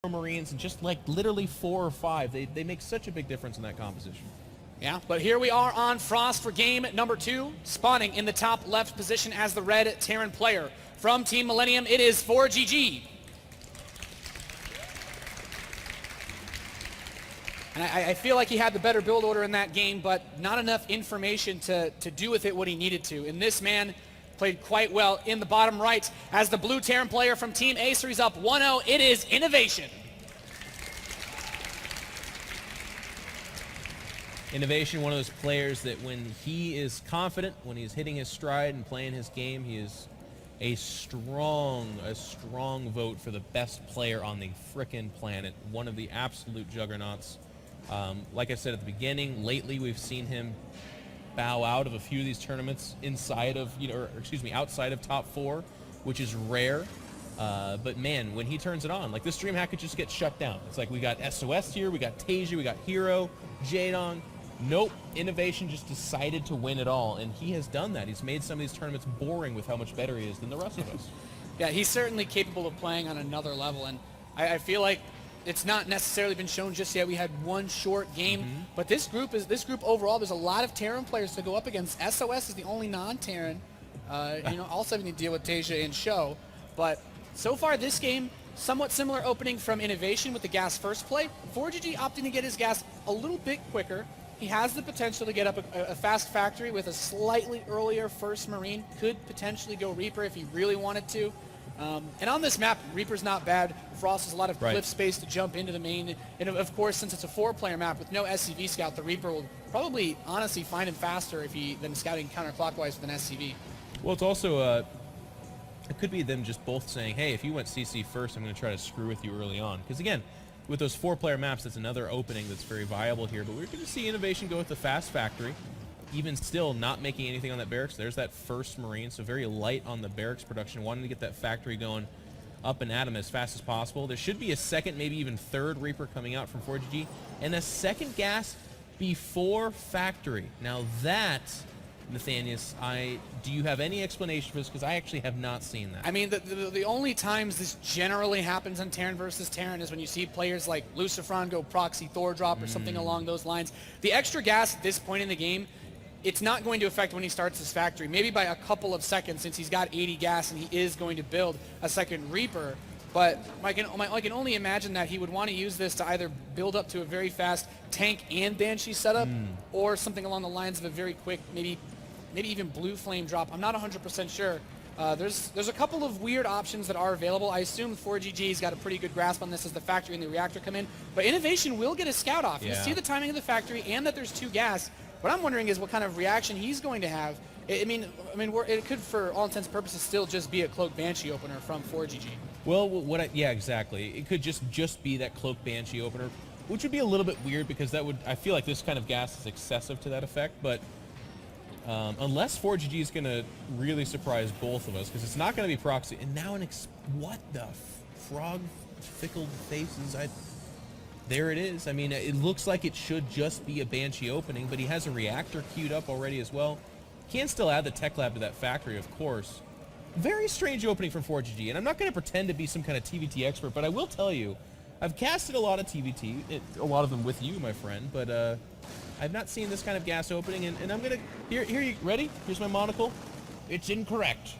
Marines and just like literally 4 or 5. They make such a big difference in that composition. Yeah, but here we are on Frost for game number 2, spawning in the top left position as the red Terran player. From Team Millennium, it is forGG. And I feel like he had the better build order in that game, but not enough information to do with it what he needed to. And this man played quite well in the bottom right as the blue Terran player from Team Acer. He's up 1-0. It is Innovation. Innovation, one of those players that when he is confident, when he's hitting his stride and playing his game, he is a strong vote for the best player on the frickin' planet. One of the absolute juggernauts. Like I said at the beginning, lately we've seen him bow out of a few of these tournaments inside of, outside of top 4, which is rare. But man, when he turns it on, like this DreamHack could just get shut down. It's like we got SOS here, we got Tasia, we got Hero, Jadong. Nope, Innovation just decided to win it all, and he has done that. He's made some of these tournaments boring with how much better he is than the rest of us. Yeah, he's certainly capable of playing on another level, and I feel like it's not necessarily been shown just yet. We had one short game, but this group overall, there's a lot of Terran players to go up against. SOS is the only non-Terran, also having to deal with Tasia and Show, but so far this game, somewhat similar opening from Innovation with the gas first play. forGG opting to get his gas a little bit quicker. He has the potential to get up a fast factory with a slightly earlier first Marine. Could potentially go Reaper if he really wanted to. And on this map, Reaper's not bad. Frost has a lot of cliff space to jump into the main. And of course, since it's a 4-player map with no SCV scout, the Reaper will probably honestly find him faster than scouting counterclockwise with an SCV. Well, it's also, it could be them just both saying, hey, if you went CC first, I'm going to try to screw with you early on. Because again, with those 4-player maps, that's another opening that's very viable here. But we're going to see Innovation go with the fast factory, even still not making anything on that barracks. There's that first Marine, so very light on the barracks production, wanting to get that factory going up and at him as fast as possible. There should be a second, maybe even third Reaper coming out from forGG, and a second gas before factory. Now that, Nathanius, do you have any explanation for this? Because I actually have not seen that. I mean, the only times this generally happens on Terran versus Terran is when you see players like Lucifron go proxy Thor drop or something along those lines. The extra gas at this point in the game, it's not going to affect when he starts his factory. Maybe by a couple of seconds, since he's got 80 gas and he is going to build a second Reaper. But I can only imagine that he would want to use this to either build up to a very fast tank and Banshee setup, or something along the lines of a very quick, maybe even blue flame drop. I'm not 100% sure. There's a couple of weird options that are available. I assume forGG's got a pretty good grasp on this as the factory and the reactor come in. But Innovation will get a scout off. You see the timing of the factory and that there's 2 gas. What I'm wondering is what kind of reaction he's going to have. It could, for all intents and purposes, still just be a Cloak Banshee opener from forGG. Well, yeah, exactly. It could just be that Cloak Banshee opener, which would be a little bit weird because I feel like this kind of gas is excessive to that effect, but unless forGG is going to really surprise both of us, because it's not going to be proxy. And now what the frog fickled faces? There it is. I mean, it looks like it should just be a Banshee opening, but he has a reactor queued up already as well. Can still add the tech lab to that factory, of course. Very strange opening from forGG, and I'm not going to pretend to be some kind of TVT expert, but I will tell you, I've casted a lot of TVT, a lot of them with you, my friend, but I've not seen this kind of gas opening, and I'm going to... Here, you ready? Here's my monocle. It's incorrect.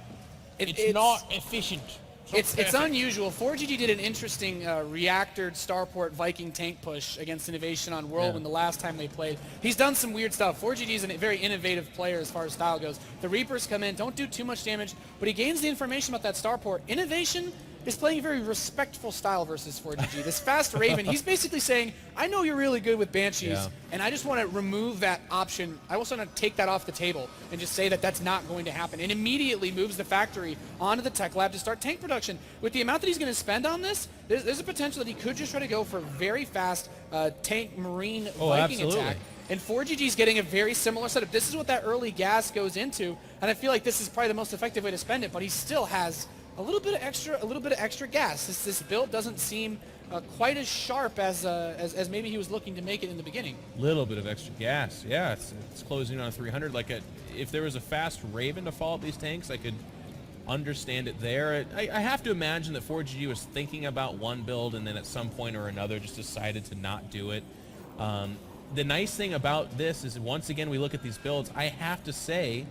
It's not efficient. It's unusual. forGG did an interesting reactored starport Viking tank push against Innovation on Whirlwind the last time they played. He's done some weird stuff. forGG is a very innovative player as far as style goes. The Reapers come in, don't do too much damage, but he gains the information about that starport. Innovation is playing a very respectful style versus forGG. This fast Raven, he's basically saying, I know you're really good with Banshees, and I just want to remove that option. I also want to take that off the table and just say that that's not going to happen, and immediately moves the factory onto the tech lab to start tank production. With the amount that he's going to spend on this, there's a potential that he could just try to go for very fast tank Marine Viking attack. And forGG's getting a very similar setup. This is what that early gas goes into, and I feel like this is probably the most effective way to spend it, but he still has a little bit of extra gas. This build doesn't seem quite as sharp as maybe he was looking to make it in the beginning. Little bit of extra gas, yeah. It's closing on 300. Like if there was a fast Raven to follow up these tanks, I understand it there. I have to imagine that forGG was thinking about one build and then at some point or another just decided to not do it. The nice thing about this is, once again, we look at these builds, I have to say,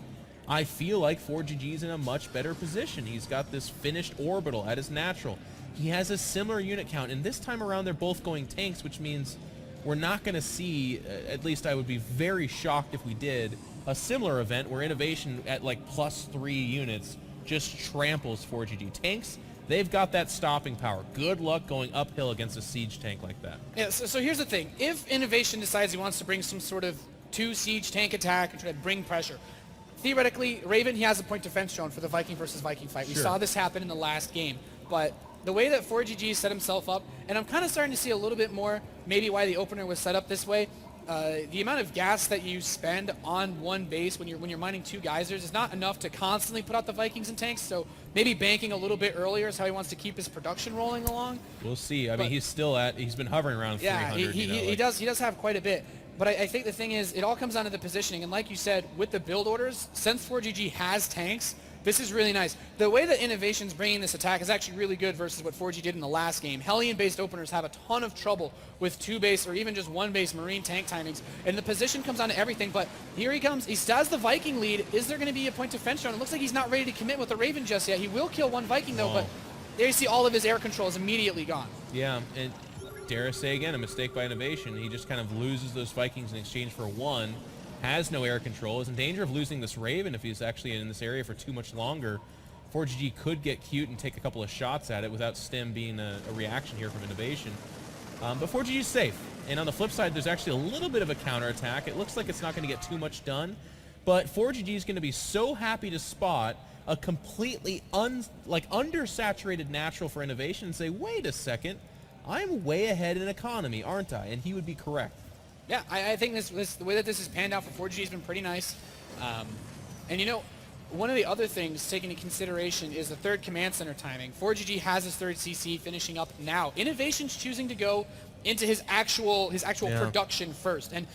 I feel like forGG is in a much better position. He's got this finished orbital at his natural. He has a similar unit count, and this time around they're both going tanks, which means we're not going to see, at least I would be very shocked if we did, a similar event where Innovation at like +3 units just tramples forGG. Tanks, they've got that stopping power. Good luck going uphill against a siege tank like that. Yeah, so here's the thing. If Innovation decides he wants to bring some sort of 2 siege tank attack and try to bring pressure, theoretically, Raven, he has a point defense shown for the Viking versus Viking fight. We saw this happen in the last game, but the way that forGG set himself up, and I'm kind of starting to see a little bit more maybe why the opener was set up this way, the amount of gas that you spend on one base when you're mining 2 geysers is not enough to constantly put out the Vikings and tanks, so maybe banking a little bit earlier is how he wants to keep his production rolling along. We'll see. I mean, he's been hovering around 300. Yeah, he does have quite a bit. But I think the thing is, it all comes down to the positioning, and like you said, with the build orders, since forGG has tanks, this is really nice. The way that Innovation's bringing this attack is actually really good versus what forGG did in the last game. Hellion-based openers have a ton of trouble with 2-base or even just 1-base Marine tank timings, and the position comes down to everything, but here he comes. He has the Viking lead. Is there going to be a point defense zone? It looks like he's not ready to commit with the Raven just yet. He will kill one Viking, though, but there you see all of his air control is immediately gone. Yeah, and dare I say again, a mistake by Innovation. He just kind of loses those Vikings in exchange for 1. Has no air control, is in danger of losing this Raven if he's actually in this area for too much longer. forGG could get cute and take a couple of shots at it without Stim being a reaction here from Innovation. But forGG is safe. And on the flip side, there's actually a little bit of a counterattack. It looks like it's not going to get too much done, but forGG is going to be so happy to spot a completely undersaturated natural for Innovation and say, wait a second, I'm way ahead in economy, aren't I? And he would be correct. Yeah, I think the way that this has panned out for forGG has been pretty nice. And you know, one of the other things taken into consideration is the 3rd command center timing. forGG has his 3rd CC finishing up now. Innovation's choosing to go into his actual production first. And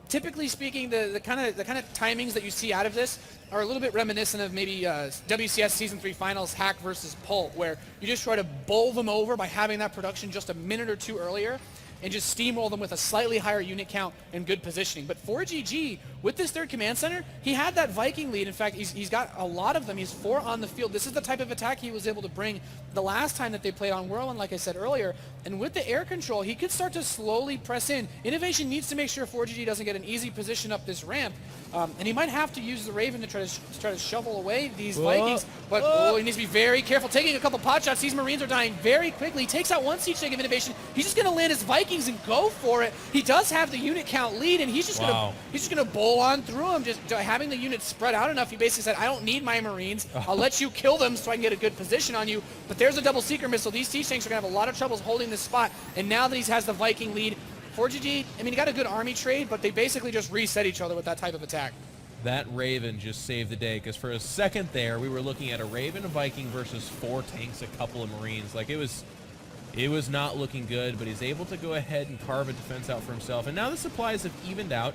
typically speaking, the kind of timings that you see out of this are a little bit reminiscent of maybe WCS Season 3 Finals Hack versus Pult, where you just try to bowl them over by having that production just a minute or 2 earlier and just steamroll them with a slightly higher unit count and good positioning. But forGG, with this 3rd command center, he had that Viking lead. In fact, he's got a lot of them. He's 4 on the field. This is the type of attack he was able to bring the last time that they played on Whirlwind, like I said earlier. And with the air control, he could start to slowly press in. Innovation needs to make sure forGG doesn't get an easy position up this ramp. And he might have to use the Raven to try to shovel away these Vikings. But he needs to be very careful. Taking a couple pot shots. These Marines are dying very quickly. He takes out one siege tank of Innovation. He's just going to land his Vikings and go for it. He does have the unit count lead, and he's just going to bowl on through him. Just having the units spread out enough, he basically said, I don't need my Marines. I'll let you kill them so I can get a good position on you. But there's a double seeker missile. These siege tanks are going to have a lot of troubles holding this spot. And now that he has the Viking lead, forGG, I mean, he got a good army trade, but they basically just reset each other with that type of attack. That Raven just saved the day, because for a second there, we were looking at a Raven, a Viking versus 4 tanks, a couple of Marines. Like, it was not looking good, but he's able to go ahead and carve a defense out for himself. And now the supplies have evened out.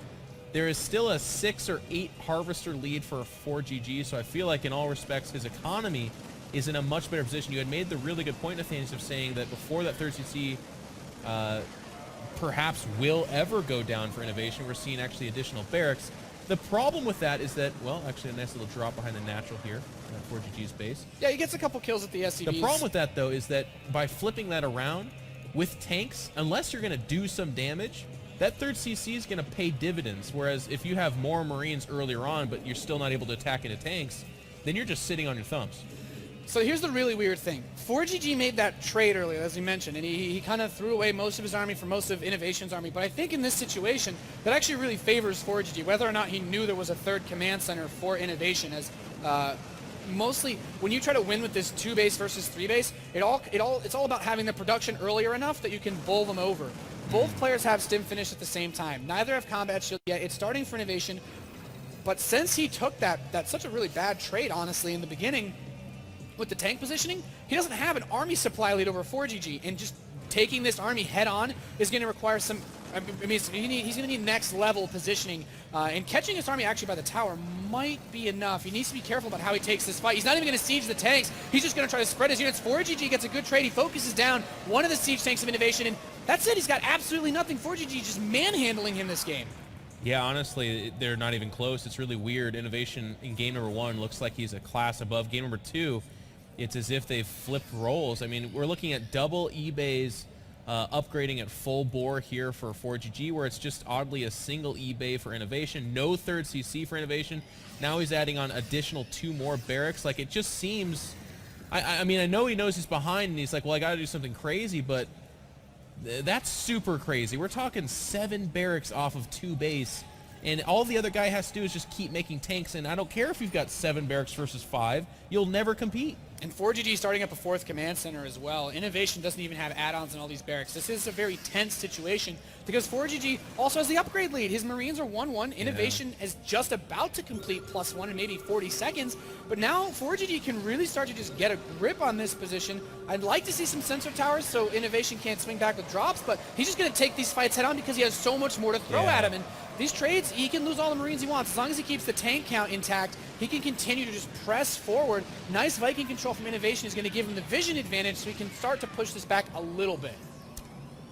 There is still a 6 or 8 harvester lead for forGG, so I feel like in all respects his economy is in a much better position. You had made the really good point, Nathaniel, of saying that before that 3rd CC perhaps will ever go down for Innovation, we're seeing actually additional barracks. The problem with that is that, well, actually a nice little drop behind the natural here at forGG's base. Yeah, he gets a couple kills at the SCVs. The problem with that, though, is that by flipping that around with tanks, unless you're going to do some damage, that 3rd CC is going to pay dividends. Whereas if you have more Marines earlier on, but you're still not able to attack into tanks, then you're just sitting on your thumbs. So here's the really weird thing. forGG made that trade earlier, as you mentioned, and he kind of threw away most of his army for most of Innovation's army. But I think in this situation, that actually really favors forGG, whether or not he knew there was a 3rd command center for Innovation. As mostly, when you try to win with this 2-base versus 3-base, it's all about having the production earlier enough that you can bowl them over. Both players have stim finish at the same time. Neither have combat shield yet. It's starting for Innovation. But since he took that's such a really bad trade, honestly, in the beginning, with the tank positioning, he doesn't have an army supply lead over forGG, and just taking this army head on is going to require some I mean, he's going to need next level positioning, and catching his army actually by the tower might be enough. He needs to be careful about how he takes this fight. He's not even going to siege the tanks. He's just going to try to spread his units. forGG gets a good trade. He focuses down one of the siege tanks of Innovation, and that's it. He's got absolutely nothing. forGG just manhandling him this game. Yeah, honestly, they're not even close. It's really weird. Innovation in game number 1 looks like he's a class above. Game number 2, it's as if they've flipped roles. I mean, we're looking at double eBays upgrading at full bore here for forGG, where it's just oddly a single eBay for Innovation. No third CC for Innovation. Now he's adding on additional 2 more barracks. Like, it just seems... I mean, I know he knows he's behind, and he's like, well, I got to do something crazy, but... That's super crazy. We're talking 7 barracks off of 2 base, and all the other guy has to do is just keep making tanks, and I don't care if you've got 7 barracks versus 5, you'll never compete. And forGG starting up a 4th command center as well. Innovation doesn't even have add-ons in all these barracks. This is a very tense situation because forGG also has the upgrade lead. His Marines are 1-1. Innovation is just about to complete +1 in maybe 40 seconds. But now forGG can really start to just get a grip on this position. I'd like to see some sensor towers so Innovation can't swing back with drops, but he's just going to take these fights head on because he has so much more to throw at him. And these trades, he can lose all the Marines he wants. As long as he keeps the tank count intact, he can continue to just press forward. Nice Viking control from Innovation is going to give him the vision advantage so he can start to push this back a little bit.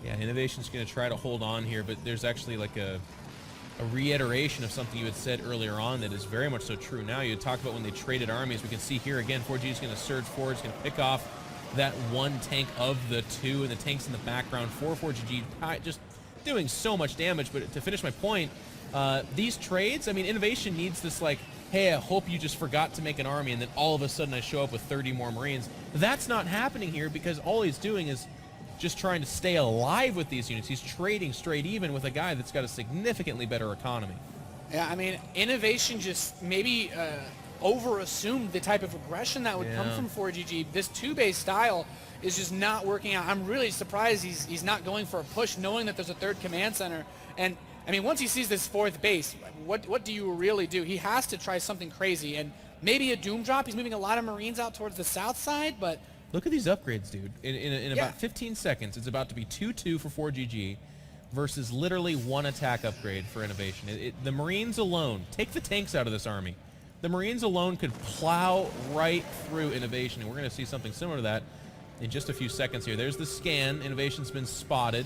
Yeah, Innovation's going to try to hold on here, but there's actually like a reiteration of something you had said earlier on that is very much so true now. You had talked about when they traded armies. We can see here again, forGG is going to surge forward. He's going to pick off that 1 tank of the 2, and the tanks in the background for forGG just doing so much damage. But to finish my point, these trades, I mean, Innovation needs this, like, hey, I hope you just forgot to make an army, and then all of a sudden I show up with 30 more Marines. That's not happening here because all he's doing is just trying to stay alive with these units. He's trading straight even with a guy that's got a significantly better economy. Yeah, I mean, Innovation just maybe over-assumed the type of aggression that would come from forGG. This 2-base style is just not working out. I'm really surprised he's not going for a push, knowing that there's a 3rd command center. And I mean, once he sees this 4th base, what do you really do? He has to try something crazy, and maybe a Doom Drop. He's moving a lot of Marines out towards the south side, but... Look at these upgrades, dude. In about 15 seconds, it's about to be 2-2 for forGG versus literally 1 attack upgrade for Innovation. The Marines alone, take the tanks out of this army. The Marines alone could plow right through Innovation, and we're going to see something similar to that in just a few seconds here. There's the scan. Innovation's been spotted.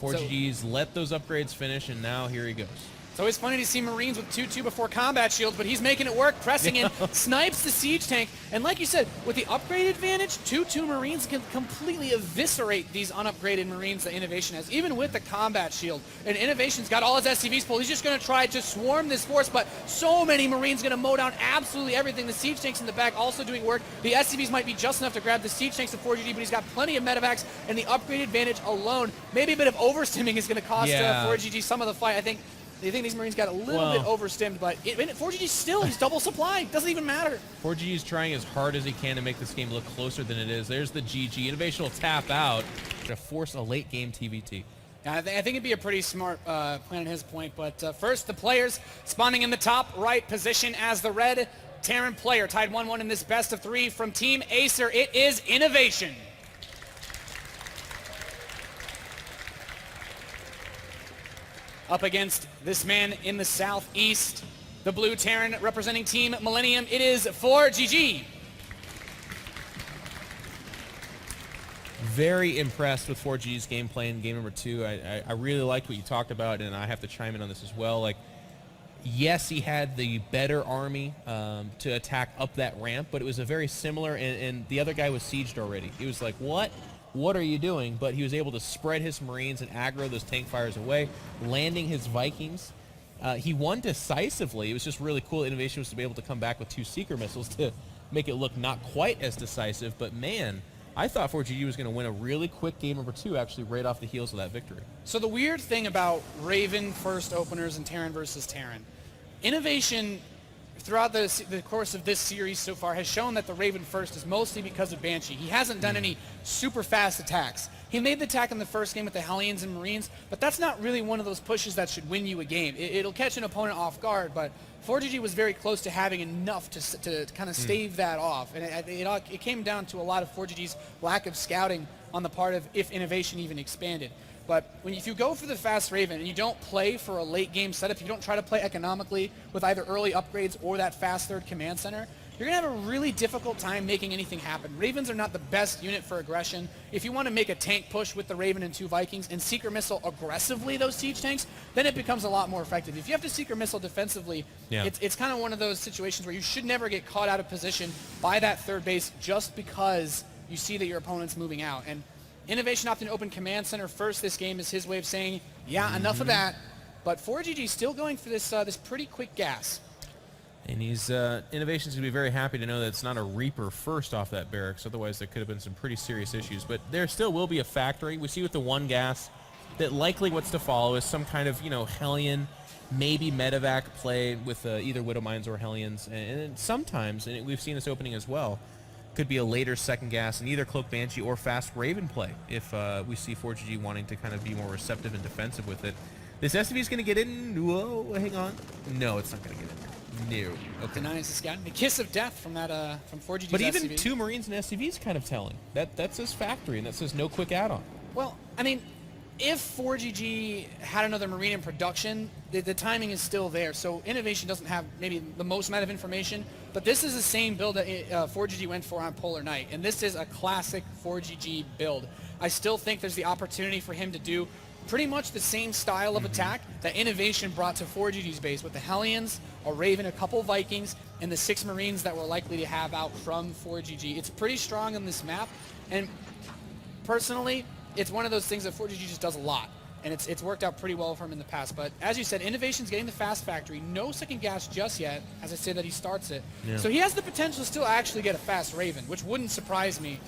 forGG's let those upgrades finish, and now here he goes. It's always funny to see Marines with 2-2 before combat shields, but he's making it work, pressing in, snipes the siege tank, and like you said, with the upgrade advantage, 2-2 Marines can completely eviscerate these unupgraded Marines that Innovation has, even with the combat shield. And Innovation's got all his SCVs pulled. He's just going to try to swarm this force, but so many Marines going to mow down absolutely everything. The siege tanks in the back also doing work. The SCVs might be just enough to grab the siege tanks of forGG, but he's got plenty of medevacs, and the upgrade advantage alone, maybe a bit of overstimming is going to cost forGG some of the fight. I think these Marines got a little bit overstimmed, but forGG still, he's double supply. Doesn't even matter. forGG is trying as hard as he can to make this game look closer than it is. There's the GG. Innovation will tap out to force a late game TVT. Yeah, I think it'd be a pretty smart plan at his point, but first the players spawning in the top right position as the red Terran player tied 1-1 in this best of 3 from Team Acer. It is Innovation. Up against this man in the southeast, the blue Terran representing Team Millennium. It is forGG. Very impressed with forGG's gameplay in game number 2. I really liked what you talked about, and I have to chime in on this as well. Like, yes, he had the better army to attack up that ramp, but it was a very similar, and the other guy was sieged already. He was like, what? What are you doing? But he was able to spread his Marines and aggro those tank fires away, landing his Vikings. He won decisively. It was just really cool. Innovation was to be able to come back with 2 Seeker missiles to make it look not quite as decisive. But man, I thought forGG was going to win a really quick game number 2, actually, right off the heels of that victory. So the weird thing about Raven first openers and Terran versus Terran, Innovation throughout the course of this series so far has shown that the Raven first is mostly because of Banshee. He hasn't done any super fast attacks. He made the attack in the first game with the Hellions and Marines, but that's not really one of those pushes that should win you a game. It'll catch an opponent off guard, but forGG was very close to having enough to kind of stave that off. And it came down to a lot of forGG's lack of scouting on the part of if Innovation even expanded. But if you go for the fast Raven and you don't play for a late game setup, you don't try to play economically with either early upgrades or that fast third command center, you're going to have a really difficult time making anything happen. Ravens are not the best unit for aggression. If you want to make a tank push with the Raven and 2 Vikings and Seeker Missile aggressively those siege tanks, then it becomes a lot more effective. If you have to Seeker Missile defensively, it's kind of one of those situations where you should never get caught out of position by that third base just because you see that your opponent's moving out. And Innovation opting to open command center first this game is his way of saying, yeah, enough of that. But forGG still going for this this pretty quick gas. And he's Innovation's going to be very happy to know that it's not a Reaper first off that barracks. Otherwise, there could have been some pretty serious issues. But there still will be a factory. We see with the 1 gas that likely what's to follow is some kind of, Hellion, maybe medevac play with either Widow Mines or Hellions. And sometimes, and we've seen this opening as well, could be a later second gas in either Cloak Banshee or fast Raven play if we see forGG wanting to kind of be more receptive and defensive with it. This SCV is going to get in. Whoa, hang on. No, it's not going to get in. No. Okay. Denies the scout. The kiss of death from that from forGG's But even SCV. 2 Marines and SCV is kind of telling. That says factory, and that says no quick add-on. Well, I mean, if forGG had another Marine in production, the timing is still there. So Innovation doesn't have maybe the most amount of information, but this is the same build that forGG went for on Polar Knight, and this is a classic forGG build. I still think there's the opportunity for him to do pretty much the same style of attack that Innovation brought to forGG's base with the Hellions, a Raven, a couple Vikings, and the 6 Marines that we're likely to have out from forGG. It's pretty strong on this map, and personally, it's one of those things that forGG just does a lot, and it's worked out pretty well for him in the past. But as you said, Innovation's getting the fast factory, no second gas just yet, as I say that he starts it. Yeah. So he has the potential to still actually get a fast Raven, which wouldn't surprise me.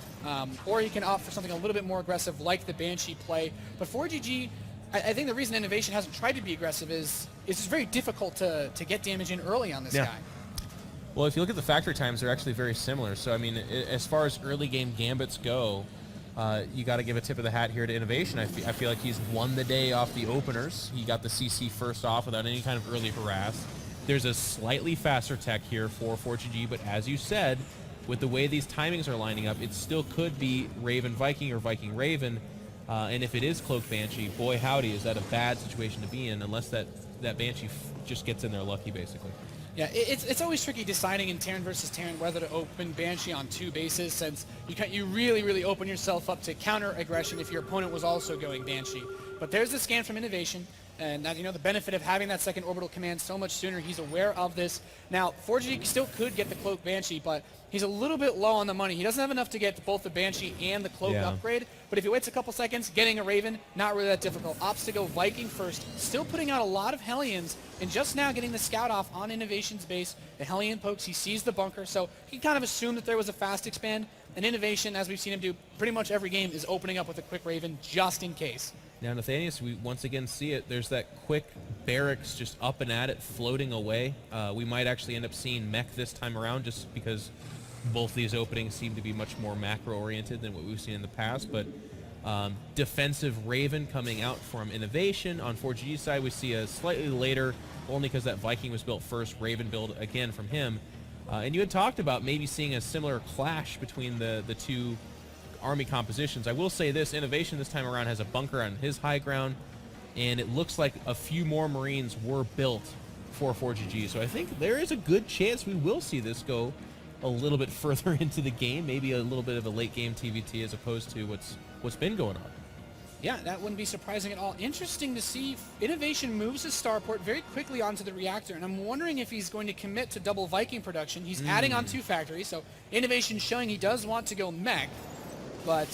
Or he can opt for something a little bit more aggressive like the Banshee play. But forGG, I think the reason Innovation hasn't tried to be aggressive is it's very difficult to get damage in early on this guy. Well, if you look at the factory times, they're actually very similar. So, I mean, as far as early game gambits go, you got to give a tip of the hat here to Innovation. I feel like he's won the day off the openers. He got the CC first off without any kind of early harass. There's a slightly faster tech here for forGG, but as you said, with the way these timings are lining up, it still could be Raven Viking or Viking Raven. And if it is Cloak Banshee, boy howdy, is that a bad situation to be in unless that Banshee just gets in there lucky, basically. Yeah, it's always tricky deciding in Terran versus Terran whether to open Banshee on 2 bases, since you really open yourself up to counter aggression if your opponent was also going Banshee. But there's the scan from Innovation, and that, the benefit of having that second orbital command so much sooner. He's aware of this. Now, forGG still could get the Cloak Banshee, but he's a little bit low on the money. He doesn't have enough to get both the Banshee and the Cloak upgrade, but if he waits a couple seconds, getting a Raven, not really that difficult. Opts to go Viking first, still putting out a lot of Hellions, and just now getting the scout off on Innovation's base. The Hellion pokes, he sees the bunker, so he kind of assumed that there was a fast expand, and Innovation, as we've seen him do pretty much every game, is opening up with a quick Raven just in case. Now, Nathanius, we once again see it. There's that quick barracks just up and at it, floating away. We might actually end up seeing mech this time around just because both these openings seem to be much more macro-oriented than what we've seen in the past. But defensive Raven coming out from Innovation. On forGG's side, we see a slightly later, only because that Viking was built first, Raven build again from him. And you had talked about maybe seeing a similar clash between the 2 army compositions. I will say this, Innovation this time around has a bunker on his high ground, and it looks like a few more Marines were built for forGG. So I think there is a good chance we will see this go a little bit further into the game, maybe a little bit of a late game TVT as opposed to what's been going on. Yeah, that wouldn't be surprising at all. Interesting to see Innovation moves his starport very quickly onto the reactor, and I'm wondering if he's going to commit to double Viking production. He's adding on 2 factories, so Innovation showing he does want to go mech. But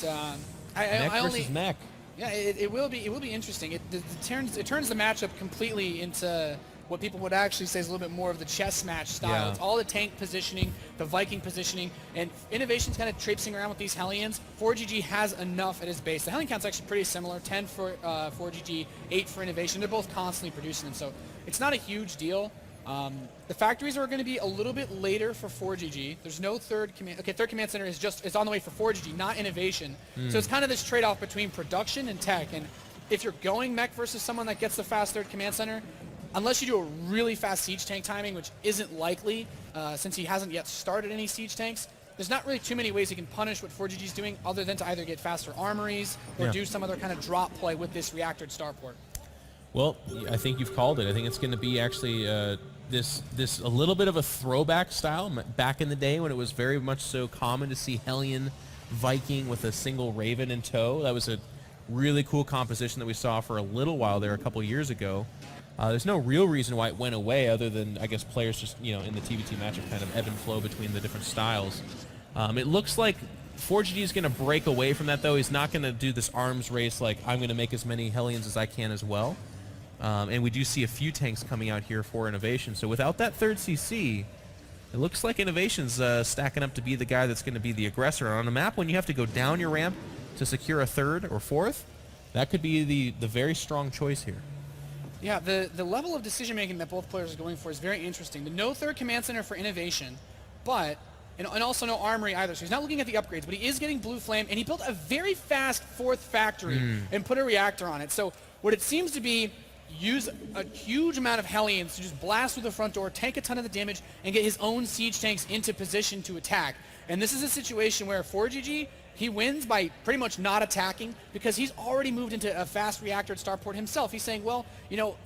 mech versus mech. Yeah, it will be interesting. It turns the matchup completely into what people would actually say is a little bit more of the chess match style. Yeah. It's all the tank positioning, the Viking positioning, and Innovation's kind of traipsing around with these Hellions. forGG has enough at his base. The Hellion count's actually pretty similar, 10 for forGG, 8 for Innovation. They're both constantly producing them, so it's not a huge deal. The factories are going to be a little bit later for forGG. There's no third command. Okay, third command center is on the way for forGG, not Innovation. So it's kind of this trade-off between production and tech. And if you're going mech versus someone that gets the fast third command center, unless you do a really fast siege tank timing, which isn't likely since he hasn't yet started any siege tanks, there's not really too many ways he can punish what forGG is doing other than to either get faster armories or do some other kind of drop play with this reactored starport. Well, I think you've called it. I think it's going to be actually this a little bit of a throwback style back in the day when it was very much so common to see Hellion Viking with a single Raven in tow. That was a really cool composition that we saw for a little while there a couple years ago. There's no real reason why it went away other than, I guess, players just, in the TVT matchup kind of ebb and flow between the different styles. It looks like forGG is going to break away from that, though. He's not going to do this arms race like, I'm going to make as many Hellions as I can as well. And we do see a few tanks coming out here for Innovation. So without that third CC, it looks like Innovation's stacking up to be the guy that's going to be the aggressor. On a map when you have to go down your ramp to secure a third or fourth, that could be the very strong choice here. Yeah, the level of decision-making that both players are going for is very interesting. The no third command center for Innovation, but, and also no armory either. So he's not looking at the upgrades, but he is getting Blue Flame, and he built a very fast fourth factory and put a reactor on it. So what it seems to be, use a huge amount of Hellions to just blast through the front door, take a ton of the damage, and get his own siege tanks into position to attack. And this is a situation where forGG, he wins by pretty much not attacking because he's already moved into a fast reactor at starport himself. He's saying, well,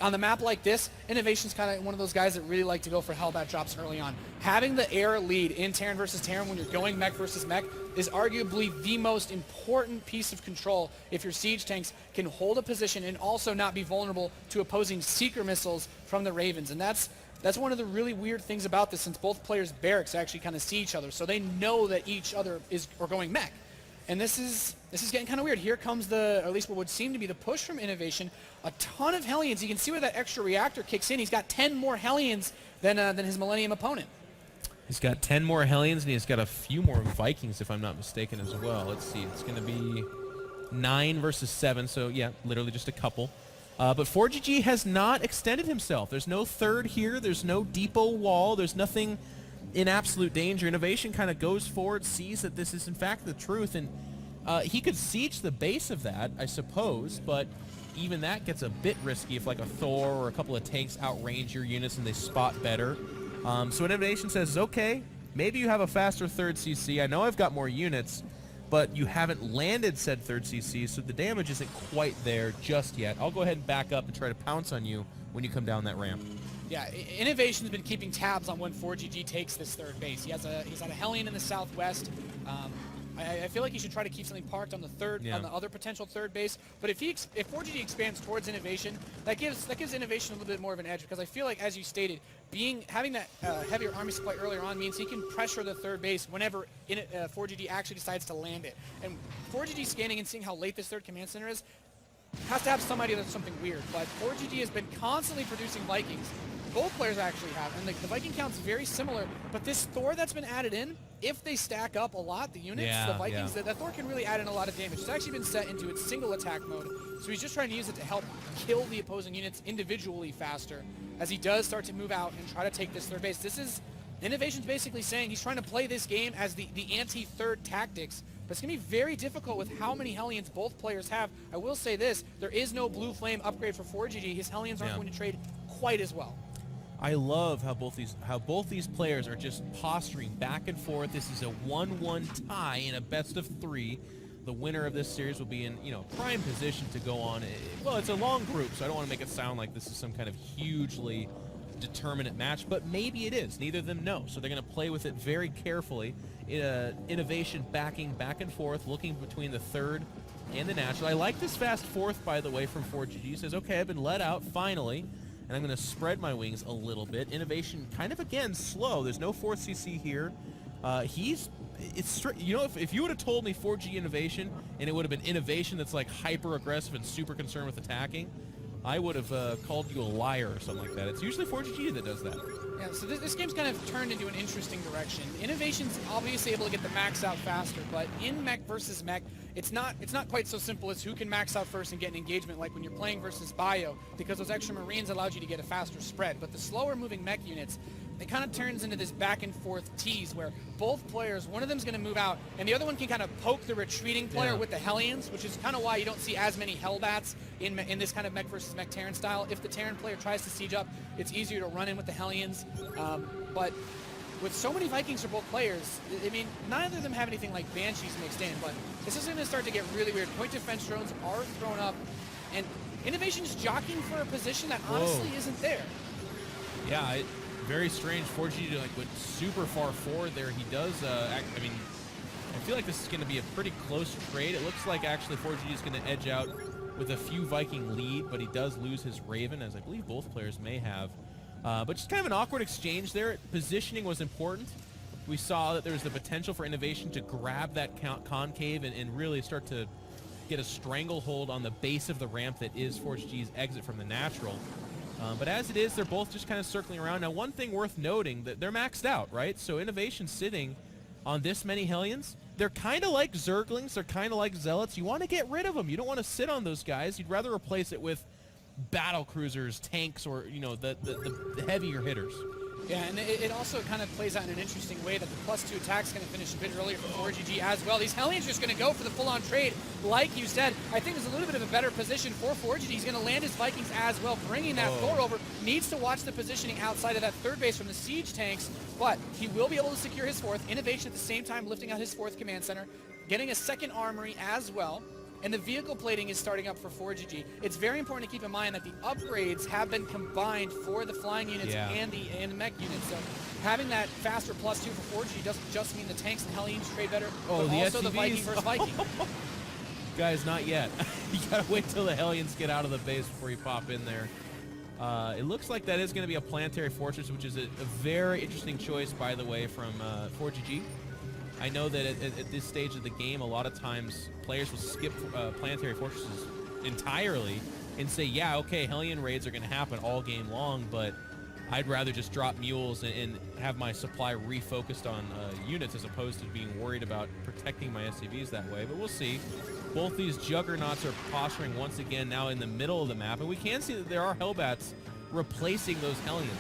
on the map like this, Innovation's kind of one of those guys that really like to go for Hellbat drops early on. Having the air lead in Terran versus Terran when you're going mech versus mech is arguably the most important piece of control if your siege tanks can hold a position and also not be vulnerable to opposing seeker missiles from the Ravens. And that's one of the really weird things about this, since both players' barracks actually kind of see each other, so they know that each other are going mech. And this is getting kind of weird. Here comes or at least what would seem to be the push from Innovation. A ton of Hellions. You can see where that extra reactor kicks in. He's got 10 more Hellions than his Millennium opponent. He's got 10 more Hellions, and he's got a few more Vikings, if I'm not mistaken, as well. Let's see. It's going to be 9 versus 7, so yeah, literally just a couple. But forGG has not extended himself. There's no third here. There's no depot wall. There's nothing in absolute danger. Innovation kind of goes forward, sees that this is in fact the truth, and he could siege the base of that, I suppose, but even that gets a bit risky if like a Thor or a couple of tanks outrange your units and they spot better. So Innovation says, okay, maybe you have a faster third CC. I know I've got more units, but you haven't landed said third CC, so the damage isn't quite there just yet. I'll go ahead and back up and try to pounce on you when you come down that ramp. Yeah, Innovation's been keeping tabs on when forGG takes this third base. He's got a Hellion in the southwest. I feel like he should try to keep something parked on the on the other potential third base. But if forGG expands towards Innovation, that gives Innovation a little bit more of an edge, because I feel like, as you stated, having that heavier army supply earlier on means he can pressure the third base whenever forGG actually decides to land it. And forGG scanning and seeing how late this third command center is has to have some idea that's something weird. But forGG has been constantly producing Vikings. Both players actually have, and the Viking count's very similar, but this Thor that's been added in, if they stack up a lot, the units, the Vikings, that Thor can really add in a lot of damage. It's actually been set into its single attack mode, so he's just trying to use it to help kill the opposing units individually faster as he does start to move out and try to take this third base. This is, Innovation's basically saying he's trying to play this game as the anti-third tactics, but it's going to be very difficult with how many Hellions both players have. I will say this, there is no Blue Flame upgrade for forGG. His Hellions aren't going to trade quite as well. I love how both these players are just posturing back and forth. This is a 1-1 tie in a best of 3. The winner of this series will be in prime position to go on. Well, it's a long group, so I don't want to make it sound like this is some kind of hugely determinate match, but maybe it is. Neither of them know, so they're going to play with it very carefully. Innovation backing back and forth, looking between the third and the natural. I like this fast fourth, by the way, from forGG. He says, okay, I've been let out finally, and I'm going to spread my wings a little bit. Innovation kind of, again, slow. There's no fourth CC here. If you would have told me forGG Innovation, and it would have been Innovation that's like hyper aggressive and super concerned with attacking, I would have called you a liar or something like that. It's usually forGG that does that. Yeah, so this game's kind of turned into an interesting direction. Innovation's obviously able to get the max out faster, but in mech versus mech, it's not quite so simple as who can max out first and get an engagement like when you're playing versus Bio, because those extra Marines allowed you to get a faster spread. But the slower moving mech units, it kind of turns into this back and forth tease where both players, one of them's going to move out, and the other one can kind of poke the retreating player with the Hellions, which is kind of why you don't see as many Hellbats in this kind of mech versus mech Terran style. If the Terran player tries to siege up, it's easier to run in with the Hellions. But with so many Vikings for both players, I mean, neither of them have anything like Banshees mixed in, but this is going to start to get really weird. Point defense drones are thrown up, and Innovation's jockeying for a position that honestly isn't there. Yeah, very strange. forGG like went super far forward there. He does, I mean, I feel like this is going to be a pretty close trade. It looks like actually forGG is going to edge out with a few Viking lead, but he does lose his Raven, as I believe both players may have. But just kind of an awkward exchange there. Positioning was important. We saw that there was the potential for Innovation to grab that concave and really start to get a stranglehold on the base of the ramp that is forGG's exit from the natural. But as it is, they're both just kind of circling around. Now, one thing worth noting, that they're maxed out, right? So Innovation sitting on this many Hellions, they're kind of like Zerglings, they're kind of like Zealots. You want to get rid of them. You don't want to sit on those guys. You'd rather replace it with battle cruisers, tanks, or, you know, the heavier hitters. Yeah, and it also kind of plays out in an interesting way that the +2 attack's going to finish a bit earlier for forGG as well. These Hellions are just going to go for the full-on trade, like you said. I think there's a little bit of a better position for forGG. He's going to land his Vikings as well, bringing that Thor over. Needs to watch the positioning outside of that third base from the siege tanks, but he will be able to secure his fourth. Innovation at the same time lifting out his fourth command center, getting a second armory as well. And the vehicle plating is starting up for forGG. It's very important to keep in mind that the upgrades have been combined for the flying units and the mech units. So having that faster +2 for forGG doesn't just mean the tanks and Hellions trade better, but also SCVs. the Viking versus Viking. Guys, not yet. You gotta wait till the Hellions get out of the base before you pop in there. It looks like that is going to be a planetary fortress, which is a very interesting choice, by the way, from forGG. I know that at this stage of the game, a lot of times players will skip planetary fortresses entirely and say, yeah, okay, Hellion raids are going to happen all game long, but I'd rather just drop mules and have my supply refocused on units as opposed to being worried about protecting my SCVs that way. But we'll see. Both these juggernauts are posturing once again now in the middle of the map, and we can see that there are Hellbats replacing those Hellions.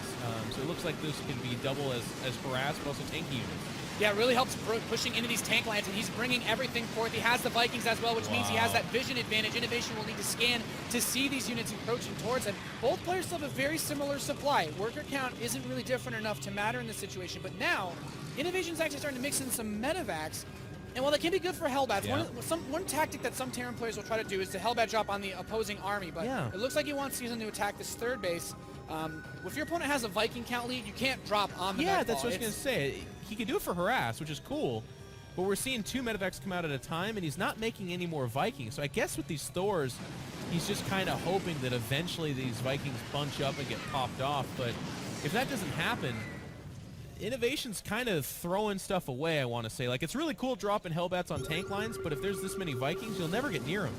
So it looks like this can be double as harass, but also tanky units. Yeah, it really helps pushing into these tank lines, and he's bringing everything forth. He has the Vikings as well, which means he has that vision advantage. Innovation will need to scan to see these units approaching towards him. Both players still have a very similar supply. Worker count isn't really different enough to matter in this situation, but now Innovation's actually starting to mix in some medevacs. And while that can be good for Hellbats, one tactic that some Terran players will try to do is to Hellbat drop on the opposing army, but it looks like he wants Season to attack this third base. If your opponent has a Viking count lead, you can't drop on the Yeah, that's what I was going to say. He can do it for harass, which is cool, but we're seeing 2 medevacs come out at a time, and he's not making any more Vikings. So I guess with these Thors, he's just kind of hoping that eventually these Vikings bunch up and get popped off. But if that doesn't happen, Innovation's kind of throwing stuff away, I want to say. Like, it's really cool dropping Hellbats on tank lines, but if there's this many Vikings, you'll never get near them.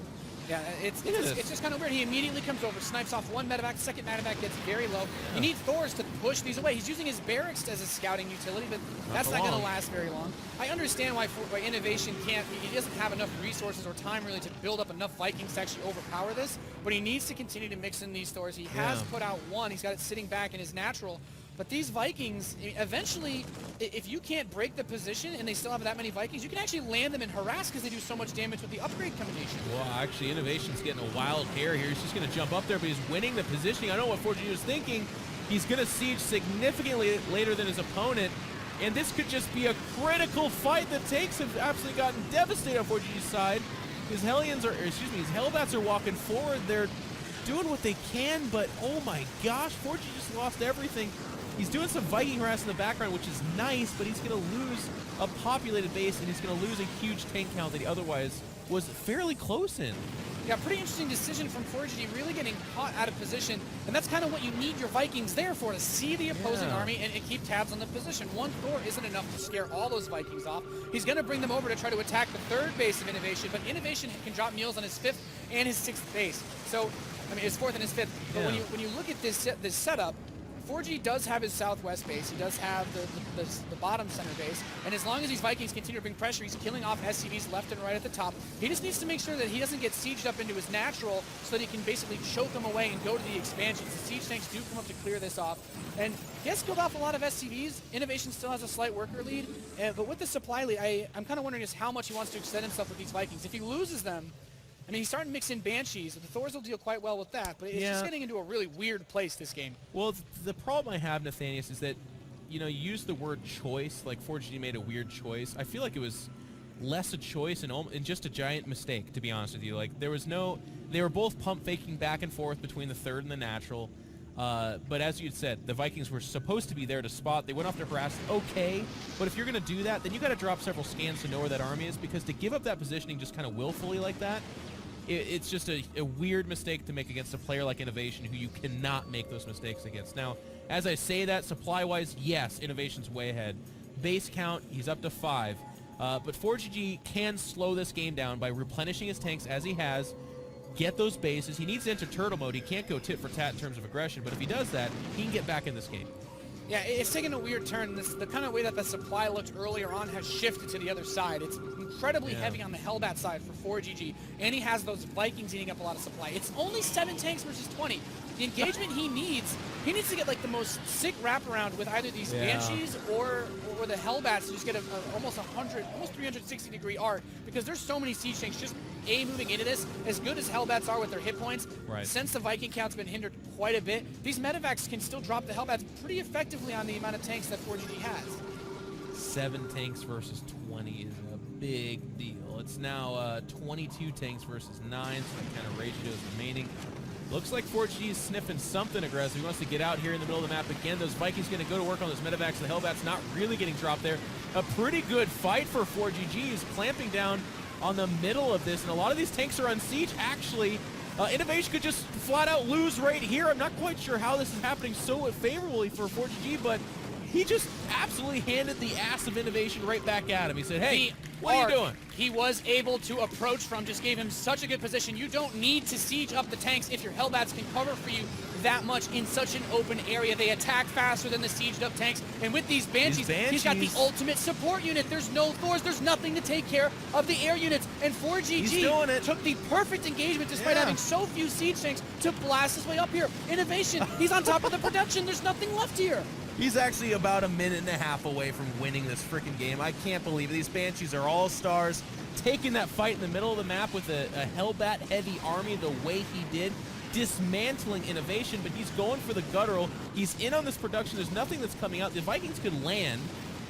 Yeah, it's just kind of weird. He immediately comes over, snipes off one medevac, second medevac gets very low. You need Thors to push these away. He's using his barracks as a scouting utility, but that's not going to last very long. I understand why Innovation can't. He doesn't have enough resources or time really to build up enough Vikings to actually overpower this, but he needs to continue to mix in these Thors. He has put out one. He's got it sitting back in his natural. But these Vikings, eventually, if you can't break the position and they still have that many Vikings, you can actually land them in harass because they do so much damage with the upgrade combination. Well, actually, Innovation's getting a wild hair here. He's just going to jump up there, but he's winning the positioning. I don't know what forGG was thinking. He's going to siege significantly later than his opponent, and this could just be a critical fight. The tanks have absolutely gotten devastated on forGG's side. His Hellbats are walking forward. They're doing what they can, but oh my gosh, forGG just lost everything. He's doing some Viking harass in the background, which is nice, but he's going to lose a populated base, and he's going to lose a huge tank count that he otherwise was fairly close in. Yeah, pretty interesting decision from forGG, really getting caught out of position, and that's kind of what you need your Vikings there for, to see the opposing army and keep tabs on the position. One Thor isn't enough to scare all those Vikings off. He's going to bring them over to try to attack the third base of Innovation, but Innovation can drop mules on his 5th and his 6th base. So, I mean, his 4th and his 5th. But when you look at this setup, forGG does have his southwest base. He does have the bottom center base. And as long as these Vikings continue to bring pressure, he's killing off SCVs left and right at the top. He just needs to make sure that he doesn't get sieged up into his natural so that he can basically choke them away and go to the expansions. The siege tanks do come up to clear this off. And he has killed off a lot of SCVs. Innovation still has a slight worker lead. But with the supply lead, I'm kind of wondering just how much he wants to extend himself with these Vikings. If he loses them, I mean, he's starting to mix in Banshees. The Thors will deal quite well with that, but it's just getting into a really weird place this game. Well, the problem I have, Nathanius, is that you know, you use the word choice, like forGG made a weird choice. I feel like it was less a choice and just a giant mistake, to be honest with you. Like, there was no... They were both pump faking back and forth between the third and the natural. But as you had said, the Vikings were supposed to be there to spot. They went off to harass. Okay, but if you're going to do that, then you got to drop several scans to know where that army is, because to give up that positioning just kind of willfully like that, it's just a weird mistake to make against a player like Innovation, who you cannot make those mistakes against. Now, as I say that, supply-wise, yes, Innovation's way ahead. Base count, he's up to 5. But forGG can slow this game down by replenishing his tanks as he has, get those bases. He needs to enter turtle mode. He can't go tit for tat in terms of aggression, but if he does that, he can get back in this game. Yeah, it's taken a weird turn. The kind of way that the supply looked earlier on has shifted to the other side. It's incredibly heavy on the Hellbat side for forGG, and he has those Vikings eating up a lot of supply. It's only 7 tanks versus 20. The engagement he needs to get like the most sick wraparound with either these Banshees or the Hellbats to just get almost 360 degree arc, because there's so many siege tanks just moving into this. As good as Hellbats are with their hit points, since the Viking count's been hindered quite a bit, these medevacs can still drop the Hellbats pretty effectively on the amount of tanks that forGG has. 7 tanks versus 20 is a big deal. It's now 22 tanks versus 9, so that kind of ratio is remaining. Looks like forGG is sniffing something aggressive. He wants to get out here in the middle of the map again. Those Vikings going to go to work on those medevacs. The Hellbat's not really getting dropped there. A pretty good fight for forGG. He's clamping down on the middle of this, and a lot of these tanks are on siege, actually. Innovation could just flat out lose right here. I'm not quite sure how this is happening so favorably for forGG, but he just absolutely handed the ass of Innovation right back at him. He said, hey, what are you doing? He was able to approach from, just gave him such a good position. You don't need to siege up the tanks if your Hellbats can cover for you that much in such an open area. They attack faster than the sieged up tanks. And with these Banshees, he's got the ultimate support unit. There's no Thors. There's nothing to take care of the air units. And forGG took the perfect engagement despite having so few siege tanks to blast his way up here. Innovation, he's on top of the production. There's nothing left here. He's actually about a minute and a half away from winning this freaking game. I can't believe it. These Banshees are all stars. Taking that fight in the middle of the map with a Hellbat-heavy army the way he did, dismantling Innovation, but he's going for the guttural. He's in on this production. There's nothing that's coming out. The Vikings could land.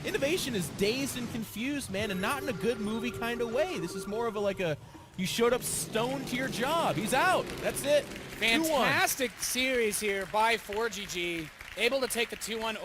Innovation is dazed and confused, man, and not in a good movie kind of way. This is more of a you showed up stoned to your job. He's out. That's it. Fantastic series here by forGG. Able to take the 2-1.